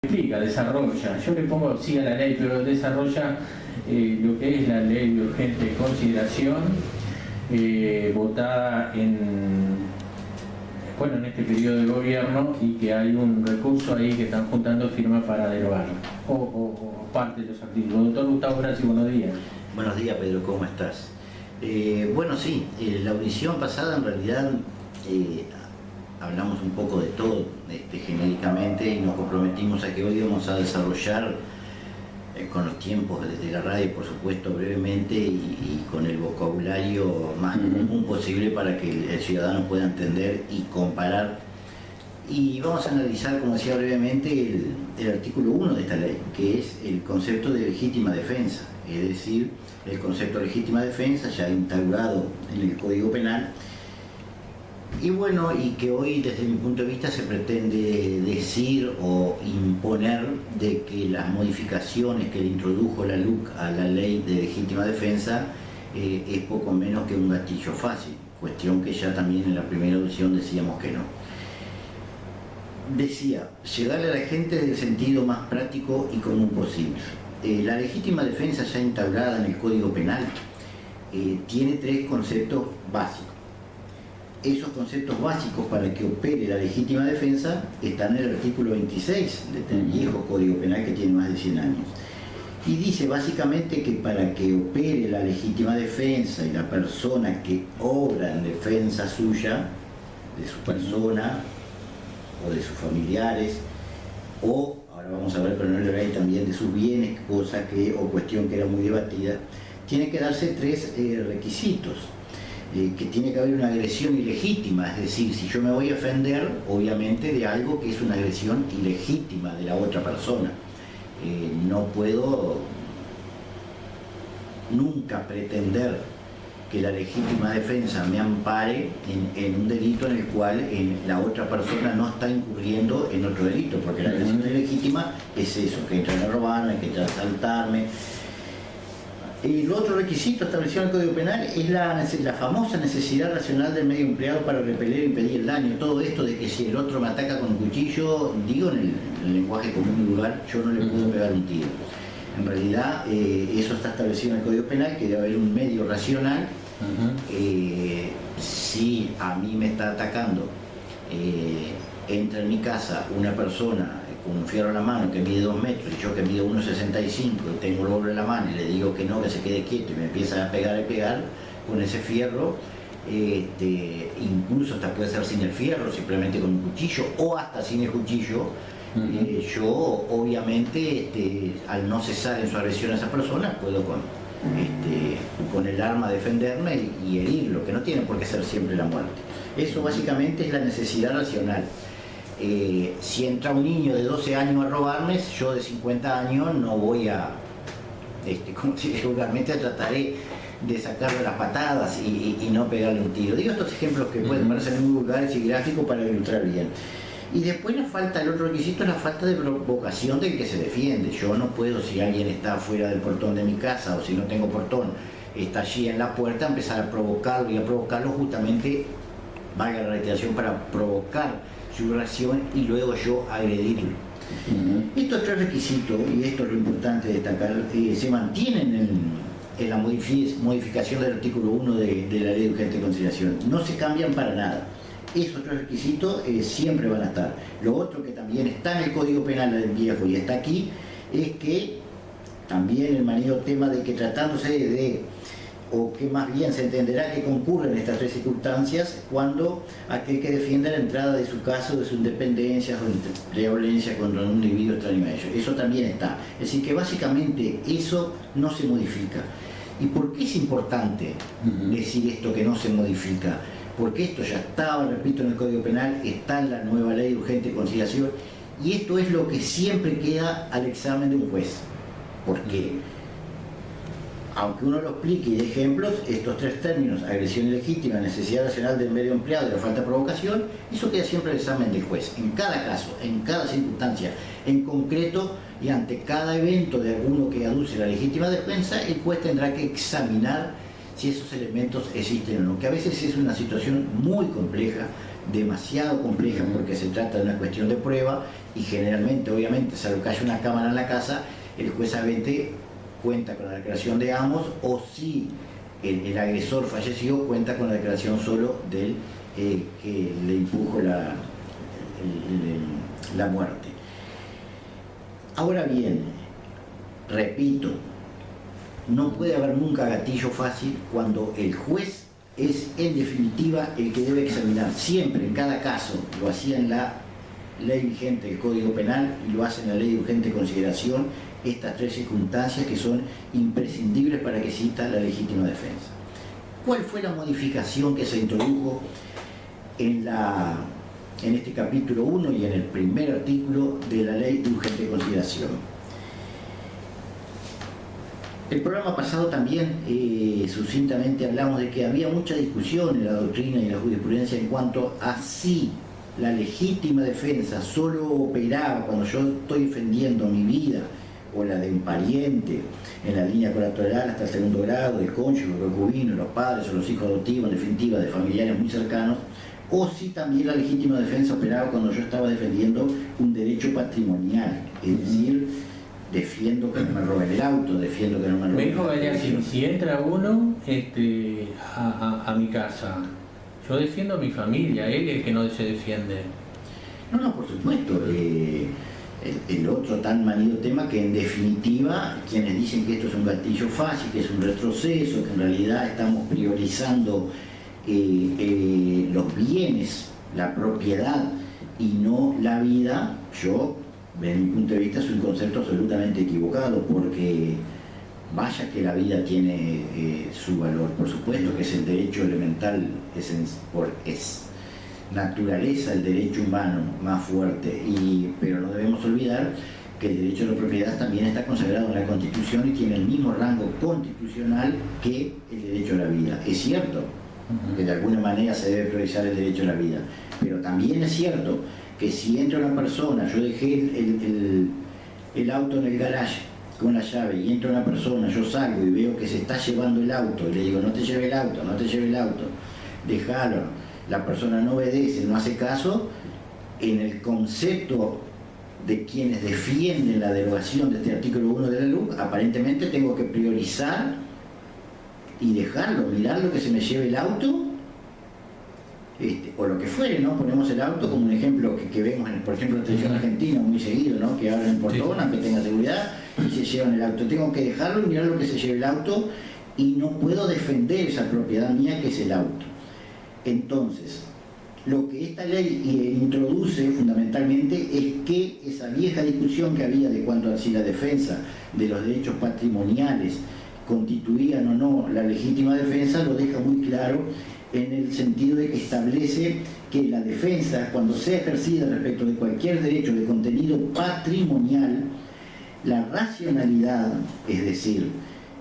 explica, desarrolla, yo le pongo sí a la ley, pero desarrolla lo que es la ley de urgente consideración, votada en este periodo de gobierno, y que hay un recurso ahí que están juntando firmas para derogarlo, o parte de los artículos. Doctor Gustavo Grassi, buenos días. Buenos días, Pedro, ¿cómo estás? Bueno, sí, la audición pasada en realidad hablamos un poco de todo genéricamente, y nos comprometimos a que hoy vamos a desarrollar con los tiempos desde la radio, por supuesto, brevemente, y con el vocabulario más común posible para que el ciudadano pueda entender y comparar. Y vamos a analizar, como decía brevemente, el artículo 1 de esta ley, que es el concepto de legítima defensa, es decir, el concepto de legítima defensa ya instaurado en el Código Penal. Y bueno, y que hoy desde mi punto de vista se pretende decir o imponer de que las modificaciones que le introdujo la LUC a la ley de legítima defensa es poco menos que un gatillo fácil, cuestión que ya también en la primera audición decíamos que no. Decía, llegarle a la gente del sentido más práctico y común posible. La legítima defensa ya instaurada en el Código Penal tiene tres conceptos básicos. Esos conceptos básicos para que opere la legítima defensa están en el artículo 26 del viejo Código Penal, que tiene más de 100 años. Y dice básicamente que para que opere la legítima defensa y la persona que obra en defensa suya, de su persona o de sus familiares, o, ahora vamos a ver con el ley también, de sus bienes, cosa que, o cuestión que era muy debatida, tiene que darse tres requisitos. Que tiene que haber una agresión ilegítima, es decir, si yo me voy a ofender, obviamente, de algo que es una agresión ilegítima de la otra persona. No puedo nunca pretender que la legítima defensa me ampare en un delito en el cual la otra persona no está incurriendo en otro delito, porque la agresión ilegítima es eso, que entran a robarme, que entran a asaltarme. El otro requisito establecido en el Código Penal es la famosa necesidad racional del medio empleado para repeler e impedir el daño. Todo esto de que si el otro me ataca con un cuchillo, digo en el lenguaje común y vulgar, yo no le puedo pegar un tiro. En realidad eso está establecido en el Código Penal, que debe haber un medio racional. Si a mí me está atacando, entra en mi casa una persona con un fierro en la mano que mide 2 metros y yo que mido 1,65 y tengo el borde en la mano y le digo que no, que se quede quieto, y me empieza a pegar con ese fierro, incluso hasta puede ser sin el fierro, simplemente con un cuchillo, o hasta sin el cuchillo. Yo obviamente al no cesar en su agresión a esa persona puedo con el arma defenderme y herirlo, que no tiene por qué ser siempre la muerte. Eso básicamente es la necesidad racional. Si entra un niño de 12 años a robarme, yo de 50 años no voy a, como si vulgarmente, trataré de sacarle las patadas y no pegarle un tiro. Digo estos ejemplos que pueden parecer muy vulgares y gráficos para ilustrar bien. Y después nos falta, el otro requisito es la falta de provocación del que se defiende. Yo no puedo, si alguien está fuera del portón de mi casa, o si no tengo portón, está allí en la puerta, empezar a provocarlo y a provocarlo justamente, valga la reiteración, para provocar su reacción y luego yo agredirlo. Estos tres requisitos, y esto es lo importante de destacar, se mantienen en la modificación del artículo 1 de la ley de urgente consideración. No se cambian para nada. Esos tres requisitos siempre van a estar. Lo otro que también está en el Código Penal del viejo y está aquí, es que también el manido tema de que tratándose de, o que más bien se entenderá que concurren estas tres circunstancias cuando aquel que defienda la entrada de su casa o de su independencia o de violencia contra un individuo extraño a ellos. Eso también está. Es decir, que básicamente eso no se modifica. ¿Y por qué es importante decir esto que no se modifica? Porque esto ya estaba, repito, en el Código Penal, está en la nueva ley de urgente consideración, y esto es lo que siempre queda al examen de un juez. ¿Por qué? Aunque uno lo explique y dé ejemplos, estos tres términos, agresión ilegítima, necesidad racional del medio empleado y la falta de provocación, eso queda siempre al examen del juez, en cada caso, en cada circunstancia, en concreto, y ante cada evento de alguno que aduce la legítima defensa, el juez tendrá que examinar si esos elementos existen o no, que a veces es una situación muy compleja, demasiado compleja, porque se trata de una cuestión de prueba y generalmente, obviamente, salvo que haya una cámara en la casa, el juez sabente cuenta con la declaración de ambos, o si el agresor falleció, cuenta con la declaración solo del que le impuso la muerte. Ahora bien, repito, no puede haber nunca gatillo fácil cuando el juez es en definitiva el que debe examinar siempre, en cada caso. Lo hacía en la ley vigente del Código Penal y lo hace en la ley de urgente consideración, estas tres circunstancias que son imprescindibles para que exista la legítima defensa. ¿Cuál fue la modificación que se introdujo en este capítulo 1 y en el primer artículo de la ley de urgente consideración? El programa pasado también sucintamente hablamos de que había mucha discusión en la doctrina y en la jurisprudencia en cuanto a si la legítima defensa solo operaba cuando yo estoy defendiendo mi vida o la de un pariente en la línea colateral hasta el segundo grado, del cónyuge, el concubino, los padres o los hijos adoptivos, en definitiva de familiares muy cercanos, o si también la legítima defensa operaba cuando yo estaba defendiendo un derecho patrimonial, es decir, defiendo que no me roben el auto, defiendo que no me roben el auto. Me dijo, si entra uno a mi casa, yo defiendo a mi familia, él es el que no se defiende. No, por supuesto. El otro tan manido tema que en definitiva quienes dicen que esto es un gatillo fácil, que es un retroceso, que en realidad estamos priorizando los bienes, la propiedad y no la vida, yo, desde mi punto de vista, es un concepto absolutamente equivocado, porque vaya que la vida tiene su valor, por supuesto que es el derecho elemental, es naturaleza el derecho humano más fuerte, pero no debemos olvidar que el derecho a la propiedad también está consagrado en la Constitución y tiene el mismo rango constitucional que el derecho a la vida. Es cierto que de alguna manera se debe priorizar el derecho a la vida, pero también es cierto que si entra una persona, yo dejé el auto en el garaje con la llave y entra una persona, yo salgo y veo que se está llevando el auto y le digo no te lleve el auto, no te lleve el auto, déjalo, la persona no obedece, no hace caso, en el concepto de quienes defienden la derogación de este artículo 1 de la LUC, aparentemente tengo que priorizar y dejarlo, mirar lo que se me lleve el auto, o lo que fuere, ¿no? Ponemos el auto como un ejemplo que vemos, por ejemplo, en la televisión argentina muy seguido, ¿no? Que abren portonas, que tenga seguridad y se llevan el auto. Tengo que dejarlo y mirar lo que se lleve el auto y no puedo defender esa propiedad mía que es el auto. Entonces, lo que esta ley introduce fundamentalmente es que esa vieja discusión que había de cuanto a si la defensa de los derechos patrimoniales constituían o no la legítima defensa, lo deja muy claro en el sentido de que establece que la defensa, cuando sea ejercida respecto de cualquier derecho de contenido patrimonial, la racionalidad, es decir,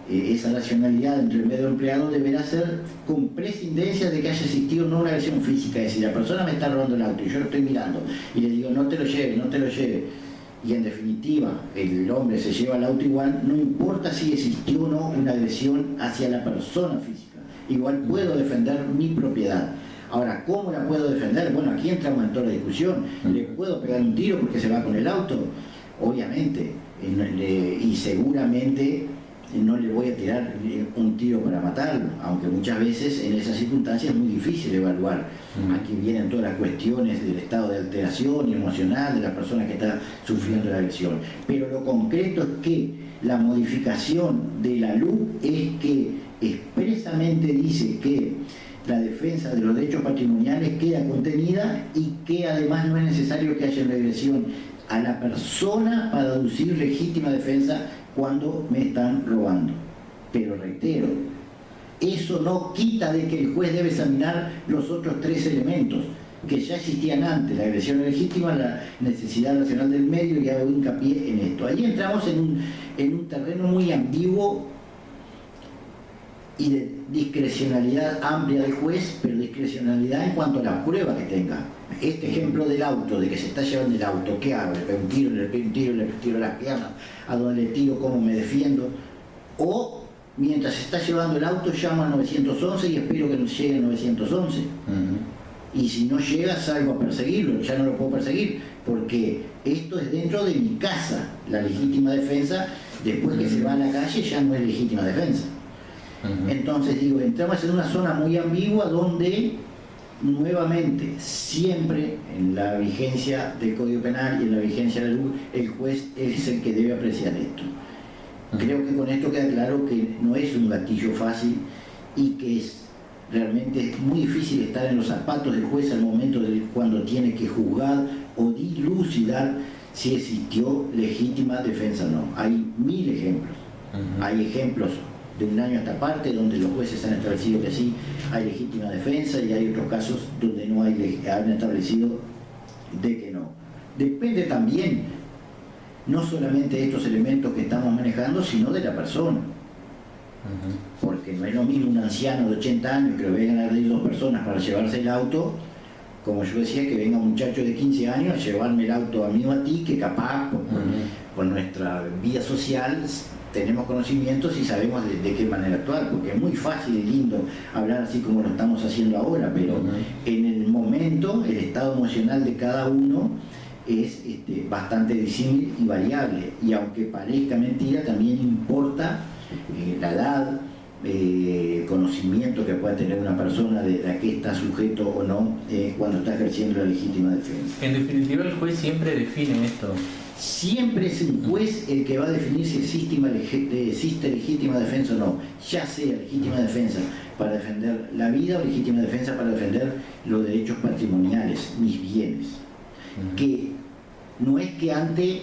esa racionalidad entre el medio empleado deberá ser con prescindencia de que haya existido no una agresión física, es decir, la persona me está robando el auto y yo lo estoy mirando y le digo no te lo lleve, no te lo lleve, y en definitiva el hombre se lleva el auto igual, no importa si existió o no una agresión hacia la persona física, igual puedo defender mi propiedad. Ahora, ¿cómo la puedo defender? Bueno, aquí entramos en toda la discusión. ¿Le puedo pegar un tiro porque se va con el auto? Obviamente, y seguramente no le voy a tirar un tiro para matarlo, aunque muchas veces en esas circunstancias es muy difícil evaluar. Aquí vienen todas las cuestiones del estado de alteración emocional de la persona que está sufriendo la agresión. Pero lo concreto es que la modificación de la LUC es que expresamente dice que la defensa de los derechos patrimoniales queda contenida y que además no es necesario que haya una agresión a la persona para deducir legítima defensa cuando me están robando. Pero reitero, eso no quita de que el juez debe examinar los otros tres elementos que ya existían antes, la agresión legítima, la necesidad racional del medio, y hago hincapié en esto. Ahí entramos en un terreno muy ambiguo y de discrecionalidad amplia del juez, pero discrecionalidad en cuanto a la prueba que tenga. Este ejemplo del auto, de que se está llevando el auto, ¿qué hago? ¿Le pego un tiro, le tiro las piernas? ¿A dónde le tiro? ¿Cómo me defiendo? O mientras se está llevando el auto llamo al 911 y espero que nos llegue el 911. Y si no llega salgo a perseguirlo, ya no lo puedo perseguir, porque esto es dentro de mi casa. La legítima defensa, después que se va a la calle, ya no es legítima defensa. Entonces digo, entramos en una zona muy ambigua donde nuevamente, siempre en la vigencia del Código Penal y en la vigencia de la luz, el juez es el que debe apreciar esto. Creo que con esto queda claro que no es un gatillo fácil y que es realmente muy difícil estar en los zapatos del juez al momento de cuando tiene que juzgar o dilucidar si existió legítima defensa o no. Hay 1000 ejemplos. Hay ejemplos de un año a esta parte donde los jueces han establecido que sí hay legítima defensa y hay otros casos donde no hay, han establecido de que no. Depende también no solamente de estos elementos que estamos manejando, sino de la persona. Porque no es lo mismo un anciano de 80 años que lo vengan a agredir 2 personas para llevarse el auto, como yo decía, que venga un muchacho de 15 años a llevarme el auto a mí o a ti, que capaz por nuestra vida social tenemos conocimientos y sabemos de qué manera actuar, porque es muy fácil y lindo hablar así como lo estamos haciendo ahora, pero en el momento el estado emocional de cada uno es bastante disímil y variable, y aunque parezca mentira, también importa la edad, conocimiento que pueda tener una persona de a qué está sujeto o no cuando está ejerciendo la legítima defensa. En definitiva, el juez siempre define esto. Siempre es el juez el que va a definir si existe legítima defensa o no, ya sea legítima defensa para defender la vida o legítima defensa para defender los derechos patrimoniales, mis bienes. Que no es que antes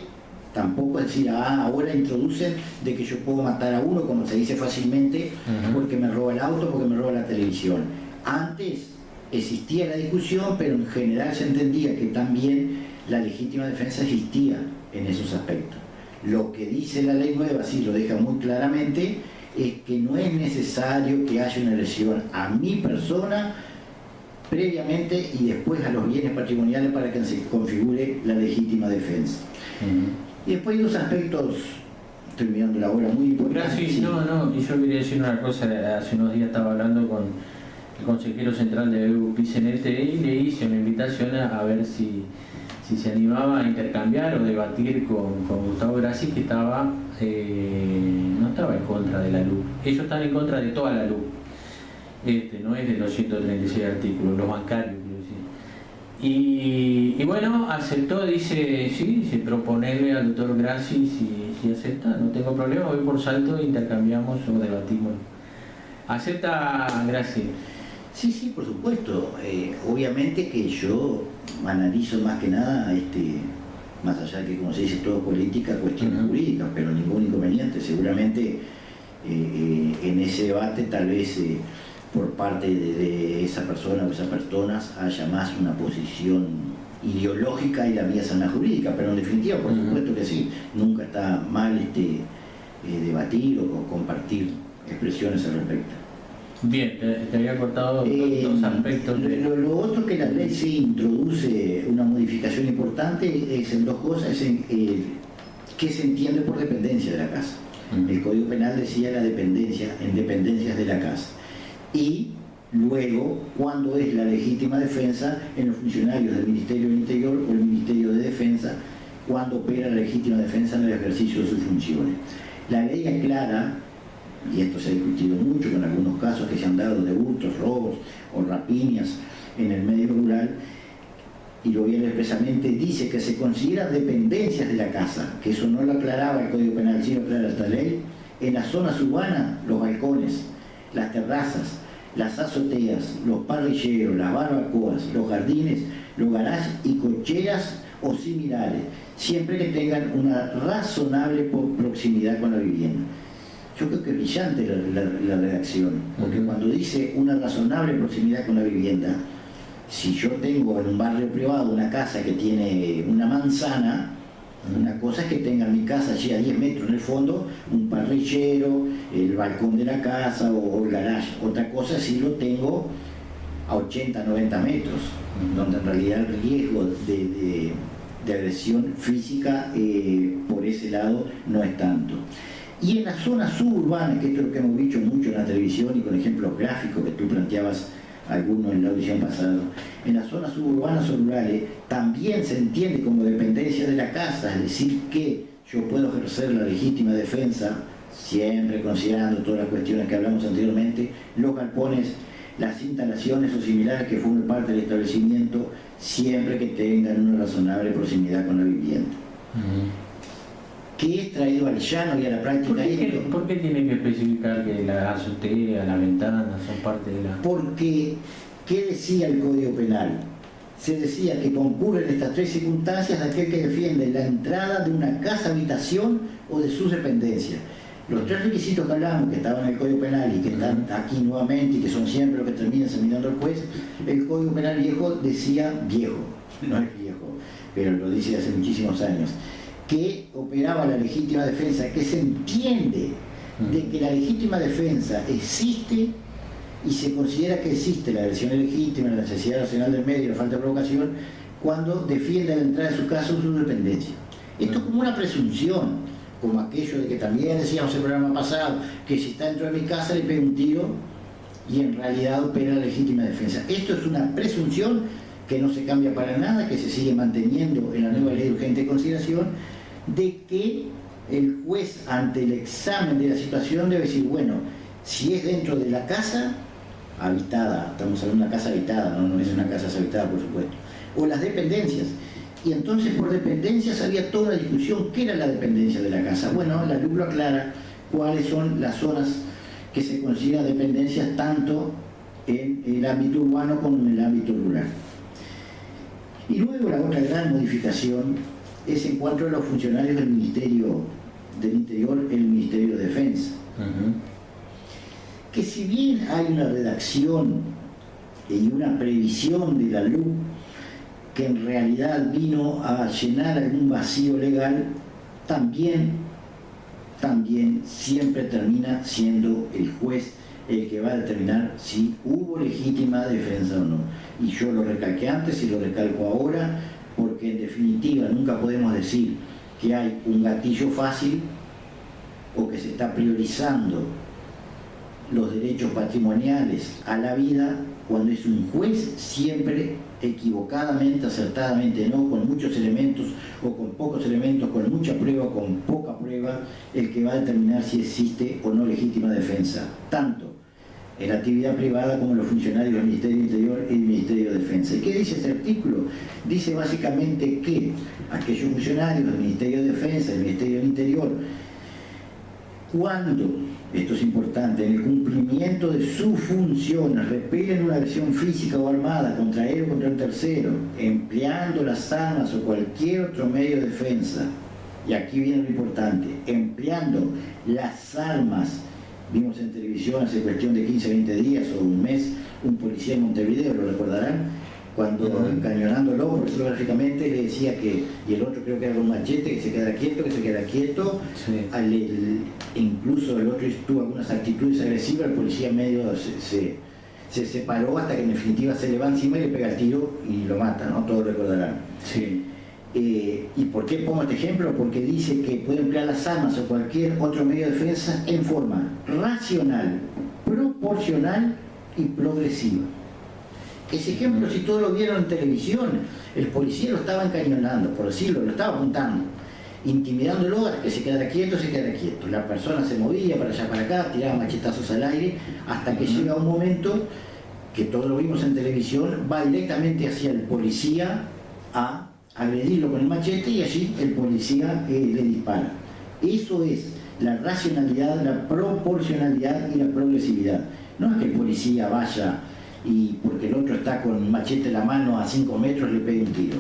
tampoco decir, ahora introducen de que yo puedo matar a uno, como se dice fácilmente, porque me roba el auto, porque me roba la televisión. Antes existía la discusión, pero en general se entendía que también la legítima defensa existía en esos aspectos. Lo que dice la ley nueva, sí lo deja muy claramente, es que no es necesario que haya una lesión a mi persona previamente y después a los bienes patrimoniales para que se configure la legítima defensa. Y después hay 2 aspectos, estoy mirando la hora, muy importantes. Gracias, y yo quería decir una cosa. Hace unos días estaba hablando con el consejero central de BU-PCNT y le hice una invitación a ver si se animaba a intercambiar o debatir con Gustavo Grassi, que no estaba en contra de la LUC. Ellos están en contra de toda la LUC. No es de los 136 artículos, los bancarios, quiero decir. Y bueno, aceptó, dice, sí, proponerle al doctor Grassi si acepta, no tengo problema, voy por Salto, intercambiamos o debatimos. ¿Acepta Grassi? Sí, por supuesto. Obviamente que yo analizo más que nada, más allá de que, como se dice, todo política, cuestiones jurídicas, pero ningún inconveniente. Seguramente en ese debate tal vez por parte de esa persona o esas personas haya más una posición ideológica y la mía sana jurídica, pero en definitiva, por supuesto que sí, nunca está mal debatir o compartir expresiones al respecto. Bien, te había cortado 2 aspectos. Lo otro que la ley sí introduce una modificación importante es en 2 cosas, es en qué se entiende por dependencia de la casa. El Código Penal decía la dependencia, en dependencias de la casa. Y luego, cuándo es la legítima defensa en los funcionarios del Ministerio del Interior o el Ministerio de Defensa, cuando opera la legítima defensa en el ejercicio de sus funciones. La ley aclara, y esto se ha discutido mucho con algunos casos que se han dado de hurtos, robos o rapiñas en el medio rural, y lo viene expresamente, dice que se consideran dependencias de la casa, que eso no lo aclaraba el Código Penal, sí lo aclara esta ley, en las zonas urbanas, los balcones, las terrazas, las azoteas, los parrilleros, las barbacoas, los jardines, los garajes y cocheras o similares, siempre que tengan una razonable proximidad con la vivienda. Yo creo que es brillante la redacción, porque cuando dice una razonable proximidad con la vivienda, si yo tengo en un barrio privado una casa que tiene una manzana, una cosa es que tenga en mi casa allí a 10 metros en el fondo un parrillero, el balcón de la casa o el garage. Otra cosa es si lo tengo a 80, 90 metros, donde en realidad el riesgo de agresión física por ese lado no es tanto. Y en las zonas suburbanas, que esto es lo que hemos visto mucho en la televisión y con ejemplos gráficos que tú planteabas algunos en la audición pasada, en las zonas suburbanas o rurales también se entiende como dependencia de la casa, es decir, que yo puedo ejercer la legítima defensa, siempre considerando todas las cuestiones que hablamos anteriormente, los galpones, las instalaciones o similares que formen parte del establecimiento, siempre que tengan una razonable proximidad con la vivienda. ¿Qué es traído al llano y a la práctica esto? ¿Por qué tiene que especificar que la azotea, las ventanas son parte de la...? Porque, ¿qué decía el Código Penal? Se decía que concurren estas tres circunstancias de aquel que defiende la entrada de una casa, habitación o de sus dependencias. Los tres requisitos que hablábamos, que estaban en el Código Penal y que están aquí nuevamente y que son siempre los que terminan examinando el juez, el Código Penal viejo decía, viejo, no es viejo, pero lo dice hace muchísimos años, que operaba la legítima defensa, que se entiende de que la legítima defensa existe y se considera que existe la agresión ilegítima, la necesidad racional del medio y la falta de provocación cuando defiende la entrada de su casa o su dependencia. Esto es como una presunción, como aquello de que también decíamos en el programa pasado, que si está dentro de mi casa le pega un tiro y en realidad opera la legítima defensa. Esto es una presunción que no se cambia para nada, que se sigue manteniendo en la nueva ley de urgente consideración, de que el juez ante el examen de la situación debe decir, bueno, si es dentro de la casa habitada, estamos hablando de una casa habitada, no es una casa deshabitada por supuesto, o las dependencias, y entonces por dependencias había toda una discusión, ¿qué era la dependencia de la casa? Bueno, la ley lo aclara cuáles son las zonas que se consideran dependencias tanto en el ámbito urbano como en el ámbito rural. Y luego la otra gran modificación es en cuanto a los funcionarios del Ministerio del Interior, el Ministerio de Defensa. Que si bien hay una redacción y una previsión de la LUC que en realidad vino a llenar algún vacío legal, también siempre termina siendo el juez el que va a determinar si hubo legítima defensa o no. Y yo lo recalqué antes y lo recalco ahora, porque en definitiva nunca podemos decir que hay un gatillo fácil o que se está priorizando los derechos patrimoniales a la vida cuando es un juez siempre equivocadamente, acertadamente no, con muchos elementos o con pocos elementos, con mucha prueba o con poca prueba, el que va a determinar si existe o no legítima defensa, tanto en la actividad privada como los funcionarios del Ministerio del Interior y del Ministerio de Defensa. ¿Y qué dice este artículo? Dice básicamente que aquellos funcionarios del Ministerio de Defensa y del Ministerio del Interior, cuando, esto es importante, en el cumplimiento de sus funciones repelen una agresión física o armada contra él o contra un tercero, empleando las armas o cualquier otro medio de defensa, y aquí viene lo importante, empleando las armas. Vimos en televisión hace cuestión de 15 20 días o un mes un policía en Montevideo, lo recordarán, cuando encañonándolo, por eso gráficamente le decía que, y el otro creo que era con un machete, que se quedara quieto, sí. Incluso el otro tuvo algunas actitudes agresivas, el policía medio se separó hasta que en definitiva se le va encima y le pega el tiro y lo mata, ¿no? Todos recordarán. Sí. ¿Y por qué pongo este ejemplo? Porque dice que puede emplear las armas o cualquier otro medio de defensa en forma racional, proporcional y progresiva. Ese ejemplo, si todos lo vieron en televisión, el policía lo estaba encañonando, por decirlo, lo estaba apuntando, intimidándolo a que se quedara quieto. La persona se movía para allá para acá, tiraba machetazos al aire, hasta que llega un momento, que todos lo vimos en televisión, va directamente hacia el policía a agredirlo con el machete y allí el policía le dispara. Eso es la racionalidad, la proporcionalidad y la progresividad. No es que el policía vaya y porque el otro está con machete en la mano a 5 metros le pegue un tiro.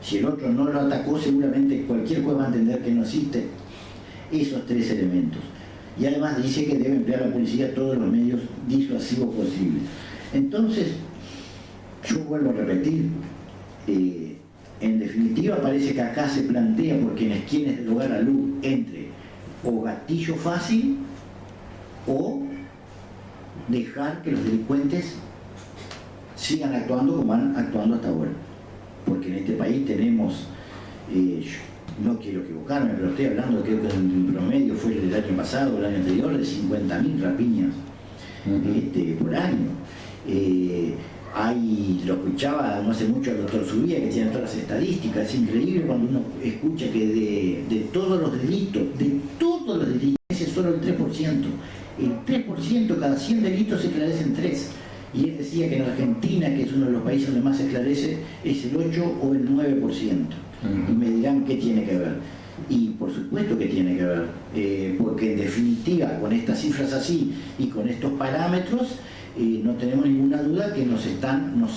Si el otro no lo atacó, seguramente cualquier juez va a entender que no existen esos tres elementos. Y además dice que debe emplear la policía todos los medios disuasivos posibles. Entonces, yo vuelvo a repetir, en definitiva parece que acá se plantea por quienes quieren lugar a luz entre o gatillo fácil o dejar que los delincuentes sigan actuando como han actuando hasta ahora, porque en este país tenemos no quiero equivocarme, pero estoy hablando que en promedio fue el año pasado, el año anterior, de 50.000 rapiñas por año. Lo escuchaba no hace mucho el doctor Zubía, que tiene todas las estadísticas. Es increíble cuando uno escucha que de todos los delitos, ese es solo el 3%. El 3%, cada 100 delitos se esclarecen 3. Y él decía que en Argentina, que es uno de los países donde más se esclarece, es el 8 o el 9%. Y me dirán qué tiene que ver. Y por supuesto que tiene que ver, porque en definitiva, con estas cifras así y con estos parámetros, no tenemos ninguna duda que nos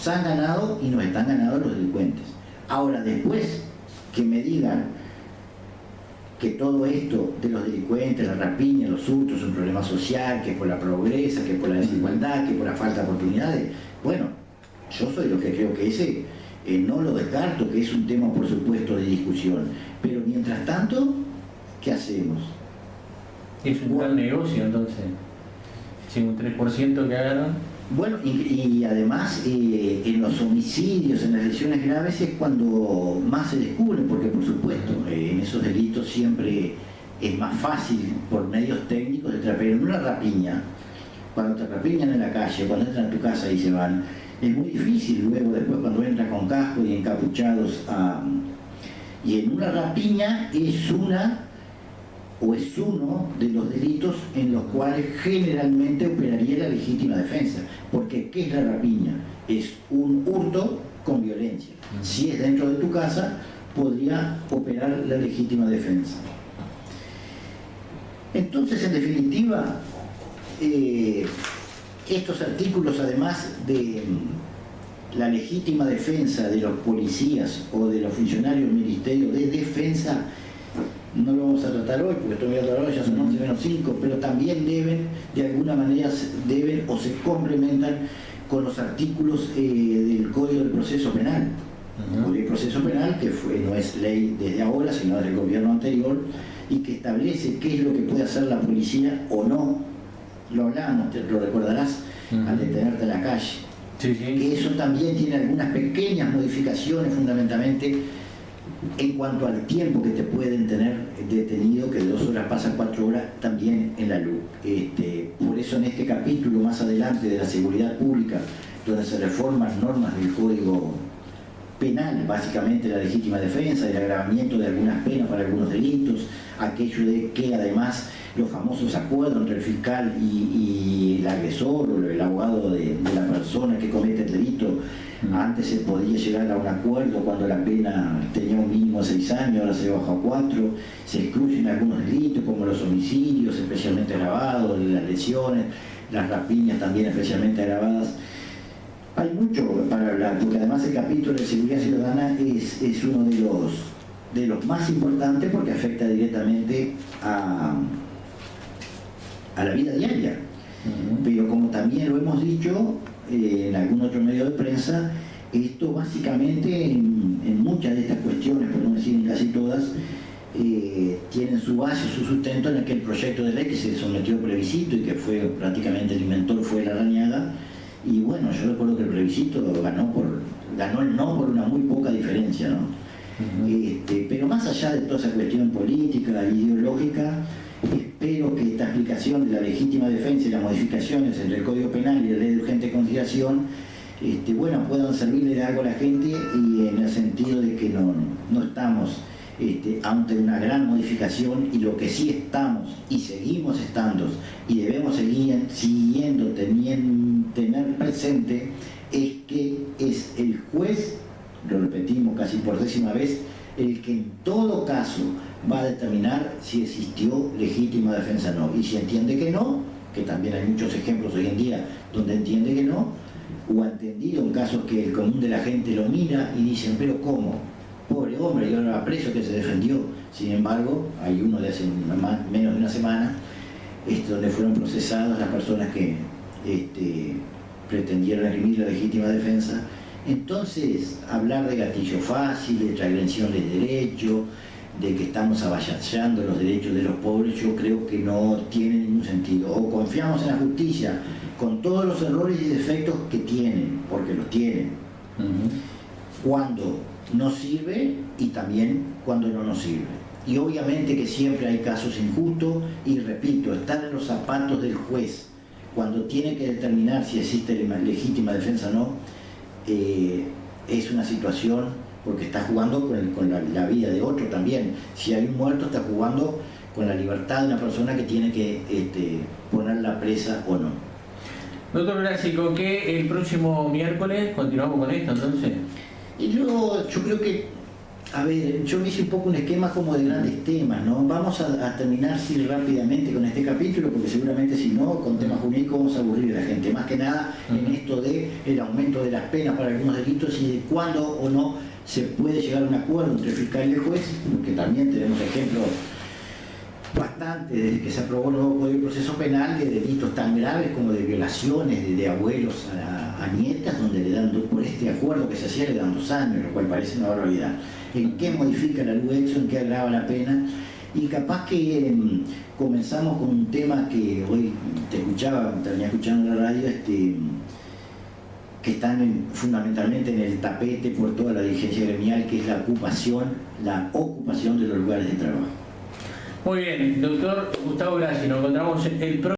han ganado y nos están ganando los delincuentes. Ahora, después que me digan que todo esto de los delincuentes, la rapiña, los hurtos, es un problema social, que es por la pobreza, que es por la desigualdad, que es por la falta de oportunidades, bueno, yo soy lo que creo que ese, no lo descarto, que es un tema por supuesto de discusión, pero mientras tanto, ¿qué hacemos? Es un gran negocio entonces, si un 3% que agarran. Bueno, y además en los homicidios, en las lesiones graves es cuando más se descubren, porque por supuesto en esos delitos siempre es más fácil por medios técnicos de traer, pero en una rapiña, cuando te rapiñan en la calle, cuando entran a tu casa y se van, es muy difícil luego después cuando entran con casco y encapuchados y en una rapiña es uno de los delitos en los cuales generalmente operaría la legítima defensa. Porque ¿qué es la rapiña? Es un hurto con violencia. Si es dentro de tu casa, podría operar la legítima defensa. Entonces, en definitiva, estos artículos, además de la legítima defensa de los policías o de los funcionarios del Ministerio de Defensa, no lo vamos a tratar hoy, porque estoy mirando ahora, ya son 11 menos 5, pero también deben, de alguna manera, o se complementan con los artículos del Código del Proceso Penal. El Código del Proceso Penal, que no es ley desde ahora, sino desde el gobierno anterior, y que establece qué es lo que puede hacer la policía o no. Lo hablamos, te lo recordarás, al detenerte en la calle. Sí. Que eso también tiene algunas pequeñas modificaciones, fundamentalmente en cuanto al tiempo que te pueden tener detenido, que de 2 horas pasa a 4 horas, también en la luz. Por eso en este capítulo más adelante de la seguridad pública, donde se reforman normas del Código Penal, básicamente la legítima defensa, el agravamiento de algunas penas para algunos delitos, aquello de que además los famosos acuerdos entre el fiscal y el agresor o el abogado de la persona que comete el delito. Antes se podía llegar a un acuerdo cuando la pena tenía un mínimo de 6 años, ahora se baja a 4, se excluyen algunos delitos como los homicidios especialmente agravados, las lesiones, las rapiñas también especialmente agravadas. Hay mucho para hablar, porque además el capítulo de seguridad ciudadana es uno de los más importantes porque afecta directamente a la vida diaria. Pero como también lo hemos dicho en algún otro medio de prensa, esto básicamente en muchas de estas cuestiones, por no decir en casi todas, tienen su base, su sustento en aquel proyecto de ley que se sometió a plebiscito y que fue prácticamente el inventor fue Larrañaga. Y bueno, yo recuerdo que el plebiscito ganó el no por una muy poca diferencia, ¿no? Pero más allá de toda esa cuestión política e ideológica, espero que esta explicación de la legítima defensa y las modificaciones entre el Código Penal y la Ley de Urgente Consideración puedan servirle de algo a la gente, y en el sentido de que no estamos ante una gran modificación, y lo que sí estamos y seguimos estando y debemos seguir siguiendo tener presente es que es el juez, lo repetimos casi por 10ª vez, el que en todo caso va a determinar si existió legítima defensa o no, y si entiende que no, que también hay muchos ejemplos hoy en día donde entiende que no, o ha entendido en casos que el común de la gente lo mira y dicen, pero ¿cómo? Pobre hombre, y ahora va preso que se defendió. Sin embargo, hay uno de hace menos de una semana donde fueron procesadas las personas que pretendieron esgrimir la legítima defensa. Entonces, hablar de gatillo fácil, de transgresión de derecho, de que estamos avasallando los derechos de los pobres, yo creo que no tiene ningún sentido. O confiamos en la justicia con todos los errores y defectos que tienen, porque los tienen. Cuando nos sirve y también cuando no nos sirve. Y obviamente que siempre hay casos injustos y repito, estar en los zapatos del juez cuando tiene que determinar si existe legítima defensa o no, es una situación porque está jugando con la vida de otro también. Si hay un muerto, está jugando con la libertad de una persona que tiene que ponerla presa o no. Doctor Grásico, que el próximo miércoles continuamos con esto entonces. Y yo creo que, a ver, yo me hice un poco un esquema como de grandes temas, ¿no? Vamos a terminar sí, rápidamente con este capítulo, porque seguramente si no, con temas jurídicos vamos a aburrir a la gente. Más que nada en esto de el aumento de las penas para algunos delitos y de cuándo o no se puede llegar a un acuerdo entre el fiscal y el juez, porque también tenemos ejemplos bastante desde que se aprobó el nuevo Código de Proceso Penal de delitos tan graves como de violaciones de abuelos a nietas, donde le dan por este acuerdo que se hacía le dan 2 años, lo cual parece una barbaridad. ¿En qué modifica la LUEXO? ¿En qué agrava la pena? Y capaz que comenzamos con un tema que hoy te venía escuchando en la radio, que están fundamentalmente en el tapete por toda la dirigencia gremial, que es la ocupación de los lugares de trabajo. Muy bien, doctor Gustavo Grassi, nos encontramos el próximo